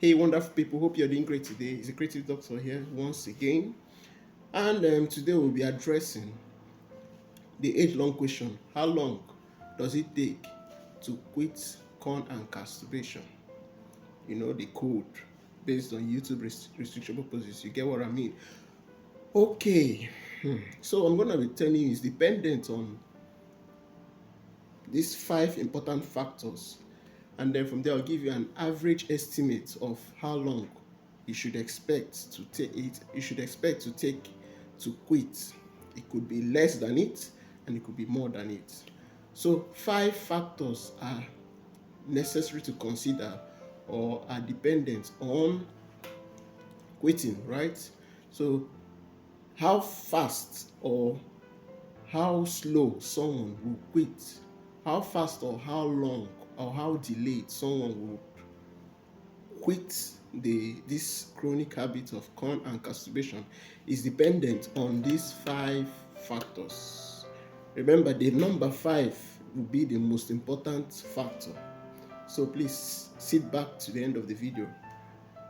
Hey, wonderful people. Hope you're doing great today. It's a creative doctor here once again. And today we'll be addressing the age-long question. How long does it take to quit corn and masturbation? You know, the code based on YouTube restriction purposes. You get what I mean? Okay. So I'm going to be telling you it's dependent on these 5 important factors. And then from there, I'll give you an average estimate of how long you should expect to take it. You should expect to take to quit. It could be less than it, and it could be more than it. So 5 factors are necessary to consider or are dependent on quitting, right? So how fast or how slow someone will quit, how fast or how long or how delayed someone will quit this chronic habit of corn and masturbation is dependent on these 5 factors. Remember, the number 5 will be the most important factor. So please sit back to the end of the video.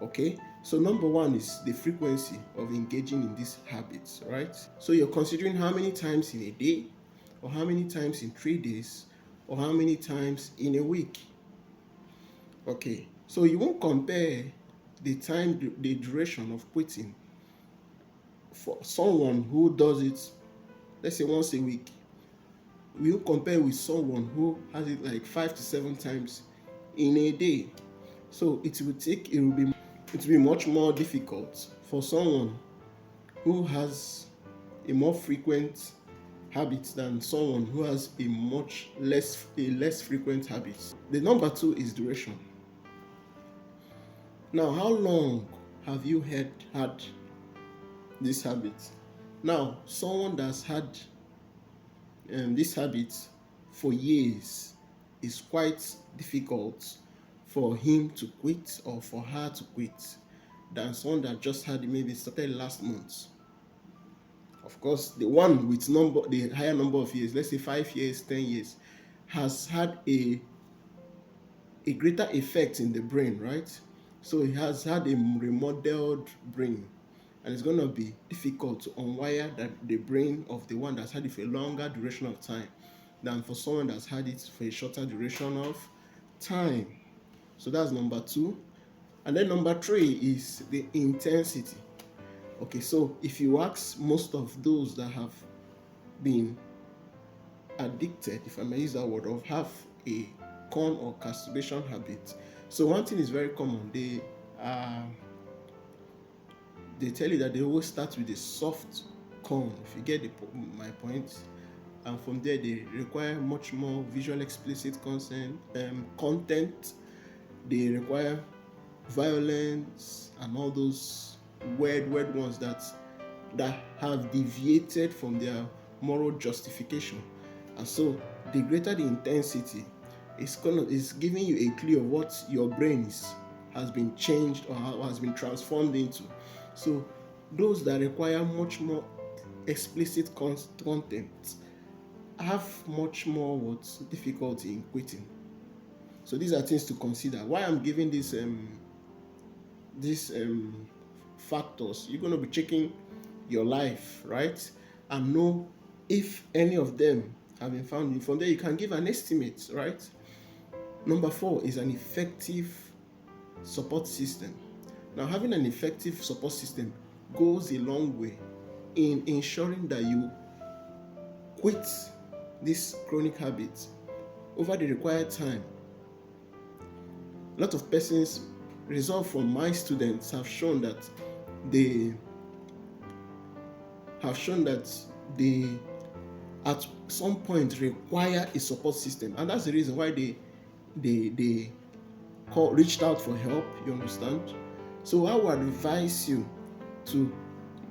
Okay, so number 1 is the frequency of engaging in these habits, right? So you're considering how many times in a day, or how many times in 3 days, or how many times in a week. Okay, so you won't compare the duration of quitting for someone who does it, let's say once a week. We will compare with someone who has it like 5 to 7 times in a day. So it will be much more difficult for someone who has a more frequent habit than someone who has a less frequent habit. The number 2 is duration. Now, how long have you had this habit? Now, someone that's had this habit for years, is quite difficult for him to quit or for her to quit than someone that just had it, maybe started last month. Of course, the one with the higher number of years, let's say 5 years, 10 years, has had a greater effect in the brain, right? So he has had a remodeled brain, and it's going to be difficult to unwire the brain of the one that's had it for a longer duration of time than for someone that's had it for a shorter duration of time. So that's number 2. And then number 3 is the intensity. Okay, so if you ask most of those that have been addicted, if I may use that word, or have a corn or masturbation habit, so one thing is very common. They tell you that they always start with a soft corn, if you get my point, and from there they require much more visual explicit content. They require violence and all those weird ones that have deviated from their moral justification. And so the greater the intensity, is giving you a clue of what your brain has been changed or has been transformed into. So those that require much more explicit content have much more difficulty in quitting. So these are things to consider. Why I'm giving these factors, you're going to be checking your life, right, and know if any of them have been found. From there you can give an estimate, right? Number 4 is an effective support system. Now, having an effective support system goes a long way in ensuring that you quit this chronic habit over the required time. A lot of persons, results from my students have shown that they at some point require a support system, and that's the reason why they reached out for help. You understand? So I would advise you to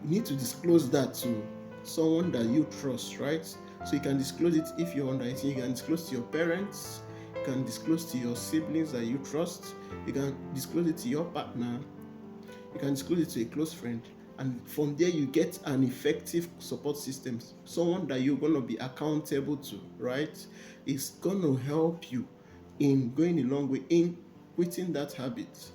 need to disclose that to someone that you trust, right? So you can disclose it if you're under 18. You can disclose to your parents. You can disclose to your siblings that you trust. You can disclose it to your partner. You can disclose it to a close friend. And from there, you get an effective support system, someone that you're going to be accountable to, right? It's going to help you in going a long way in quitting that habit.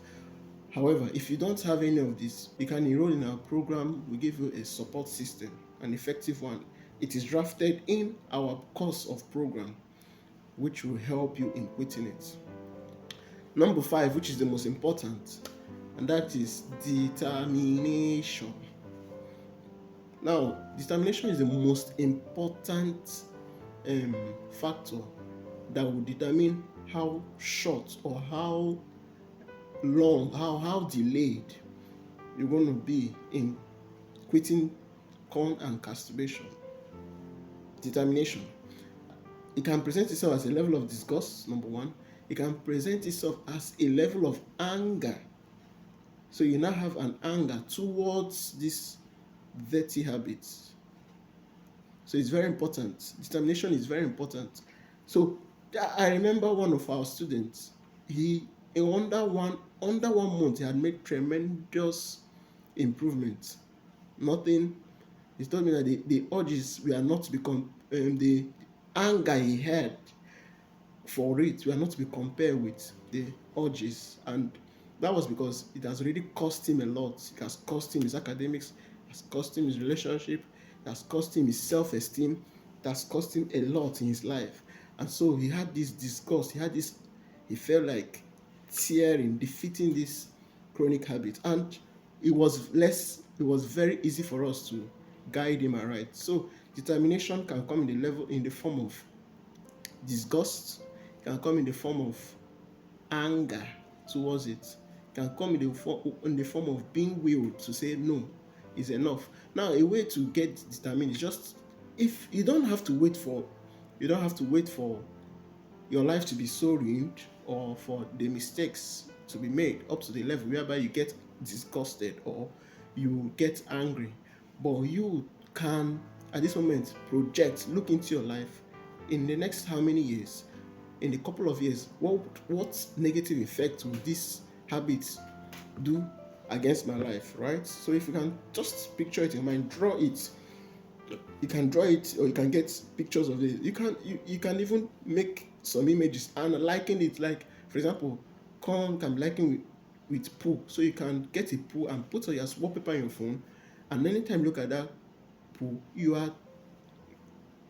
However, if you don't have any of this, you can enroll in our program. We give you a support system, an effective one. It is drafted in our course of program, which will help you in quitting it. Number 5, which is the most important, and that is determination. Now, determination is the most important factor that will determine how short or how long, how delayed you're going to be in quitting corn and masturbation. Determination. It can present itself as a level of disgust, number one. It can present itself as a level of anger. So you now have an anger towards these dirty habits. So it's very important. Determination is very important. So I remember one of our students, he under one month he had made tremendous improvement. Nothing. He told me that the urges were not to become the anger he had for it were not to be compared with the urges, and that was because it has already cost him a lot. It has cost him his academics, it has cost him his relationship, it has cost him his self-esteem, it has cost him a lot in his life. And so he had this disgust, he felt like tearing, defeating this chronic habit, and it was very easy for us to guide him aright. So determination can come in the form of disgust, can come in the form of anger towards it, can come in the form of being willed to say no is enough. Now, a way to get determined is just, if you don't have to wait for your life to be so ruined or for the mistakes to be made up to the level whereby you get disgusted or you get angry, but you can at this moment look into your life in the next how many years, in a couple of years, what negative effect will this habit do against my life, right? So if you can just picture it in mind, draw it. You can draw it, or you can get pictures of it. You can even make some images and liken it. Like, for example, corn can be likened with poo. So you can get a poo and put your wallpaper on your phone, and anytime you look at that poo, you are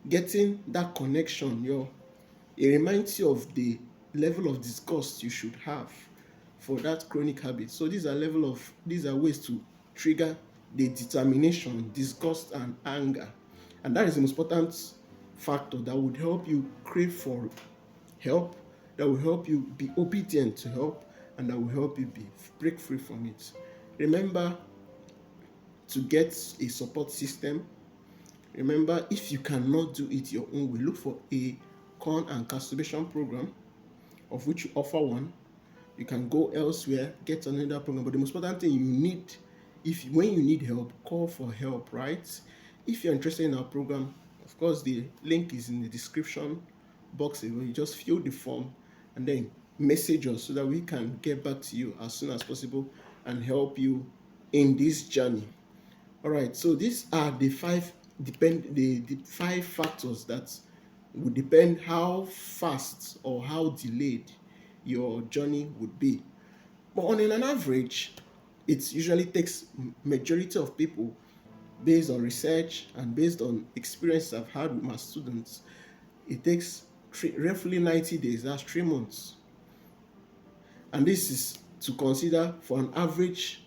getting that connection. It reminds you of the level of disgust you should have for that chronic habit. So these are ways to trigger the determination, disgust, and anger. And that is the most important factor that would help you crave for help, that will help you be obedient to help, and that will help you break free from it. Remember to get a support system. Remember, if you cannot do it your own way, look for a corn and masturbation program, of which you offer one. You can go elsewhere, get another program. But the most important thing you need, when you need help, call for help, right? If you're interested in our program, of course, the link is in the description box. You just fill the form and then message us so that we can get back to you as soon as possible and help you in this journey. All right, so these are the five factors that would depend how fast or how delayed your journey would be. But on an average, it usually takes majority of people, based on research and based on experience I've had with my students, it takes roughly 90 days, that's 3 months. And this is to consider for an average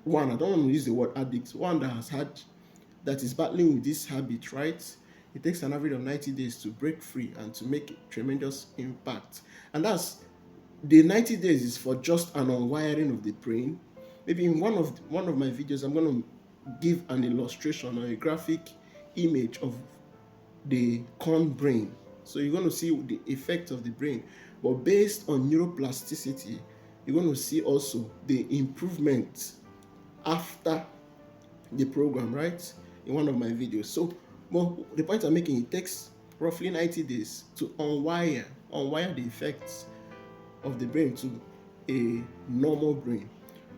one, I don't want to use the word addict, one that is battling with this habit, right? It takes an average of 90 days to break free and to make tremendous impact. And that's the 90 days is for just an unwiring of the brain. Maybe in one of my videos, I'm going to give an illustration or a graphic image of the corn brain. So you're going to see the effect of the brain. But based on neuroplasticity, you're going to see also the improvement after the program, right? In one of my videos. So, well, the point I'm making, it takes roughly 90 days to unwire the effects of the brain to a normal brain.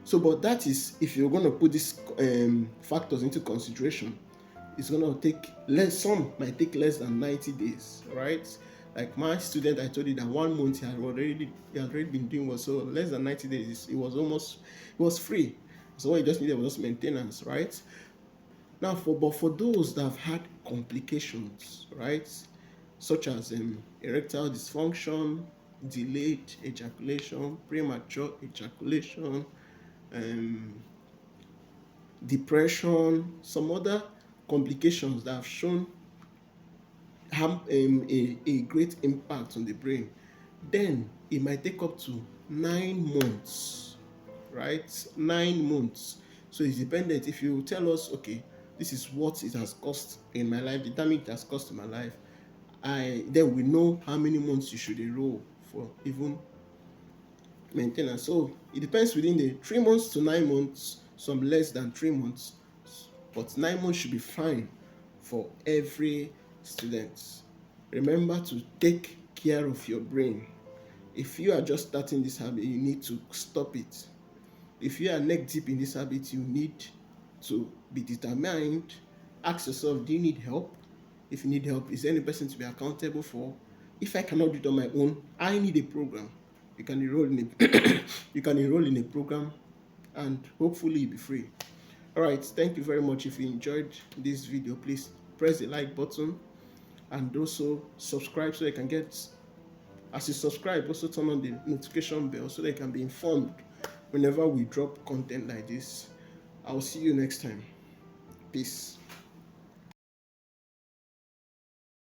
So, but that is, if you're going to put these factors into consideration, it's going to take less. Some might take less than 90 days, right? Like my student, I told you that 1 month he had already been doing well. So less than 90 days, it was free. So what he just needed was just maintenance, right? Now, for those that have had complications, right, such as erectile dysfunction, delayed ejaculation, premature ejaculation, um, depression, some other complications that have shown have a great impact on the brain, then it might take up to 9 months, right? 9 months. So it's dependent. If you tell us, okay, this is what it has cost in my life, the damage it has cost in my life, then we know how many months you should enroll for even maintenance. So it depends within the 3 months to 9 months, some less than 3 months, but 9 months should be fine for every student. Remember to take care of your brain. If you are just starting this habit, you need to stop it. If you are neck deep in this habit, you need to be determined. Ask yourself, do you need help? If you need help, is there any person to be accountable for? If I cannot do it on my own, I need a program. You can enroll in a you can enroll in a program and hopefully you'll be free. All right, thank you very much. If you enjoyed this video, please press the like button and also subscribe so you can get, as you subscribe, also turn on the notification bell so that you can be informed whenever we drop content like this. I'll see you next time. Peace.